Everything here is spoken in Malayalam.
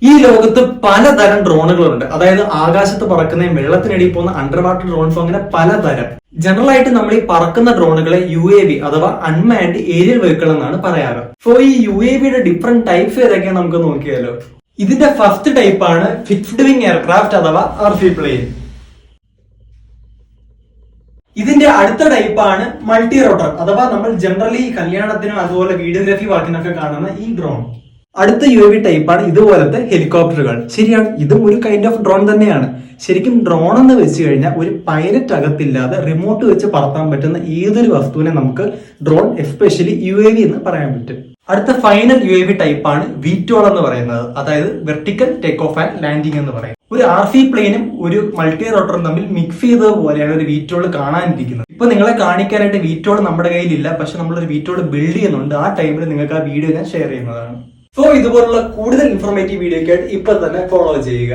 ഈ ലോകത്ത് പലതരം ഡ്രോണുകളുണ്ട്. അതായത് ആകാശത്ത് പറക്കുന്നതും വെള്ളത്തിനടിയിൽ പോകുന്ന അണ്ടർ വാട്ടർ ഡ്രോൺസും അങ്ങനെ പലതരം. ജനറൽ ആയിട്ട് നമ്മൾ ഈ പറക്കുന്ന ഡ്രോണുകളെ UAV അഥവാ അൺമാൻഡ് ഏരിയൽ വെഹിക്കിൾ എന്നാണ് പറയാറ്. സോ ഈ UAVയുടെ ഡിഫറെന്റ് ടൈപ്സ് ഏതൊക്കെയാണ് നമുക്ക് നോക്കിയാലോ. ഇതിന്റെ ഫസ്റ്റ് ടൈപ്പ് ആണ് ഫിക്സ്ഡ് വിങ് എയർക്രാഫ്റ്റ് അഥവാ RC പ്ലെയിൻ. ഇതിന്റെ അടുത്ത ടൈപ്പാണ് മൾട്ടി റോട്ടർ അഥവാ നമ്മൾ ജനറലി കല്യാണത്തിനും അതുപോലെ വീഡിയോഗ്രാഫി വർക്കിനൊക്കെ കാണുന്ന ഈ ഡ്രോൺ. അടുത്ത UAV ടൈപ്പാണ് ഇതുപോലത്തെ ഹെലികോപ്റ്ററുകൾ. ശരിയാണ്, ഇതും ഒരു കൈൻഡ് ഓഫ് ഡ്രോൺ തന്നെയാണ്. ശരിക്കും ഡ്രോൺ എന്ന് വെച്ച് കഴിഞ്ഞാൽ ഒരു പൈലറ്റ് അകത്തില്ലാതെ റിമോട്ട് വെച്ച് പറത്താൻ പറ്റുന്ന ഏതൊരു വസ്തുവിനെ നമുക്ക് ഡ്രോൺ, എസ്പെഷ്യലി UAV എന്ന് പറയാൻ പറ്റും. അടുത്ത ഫൈനൽ UAV ടൈപ്പാണ് VTOL എന്ന് പറയുന്നത്, അതായത് vertical take off and landing എന്ന് പറയും. ഒരു RC പ്ലെയിനും ഒരു മൾട്ടി റോട്ടറും തമ്മിൽ മിക്സ് ചെയ്തത് പോലെയാണ് ഒരു VTOL കാണാനിരിക്കുന്നത്. ഇപ്പൊ നിങ്ങളെ കാണിക്കാനായിട്ട് VTOL നമ്മുടെ കയ്യിലില്ല, പക്ഷെ നമ്മളൊരു VTOL ബിൽഡ് ചെയ്യുന്നുണ്ട്. ആ ടൈമിൽ നിങ്ങൾക്ക് ആ വീഡിയോ ഞാൻ ഷെയർ ചെയ്യുന്നതാണ്. സോ ഇതുപോലുള്ള കൂടുതൽ ഇൻഫോർമേറ്റീവ് വീഡിയോക്കായിട്ട് ഇപ്പൊ തന്നെ ഫോളോ ചെയ്യുക.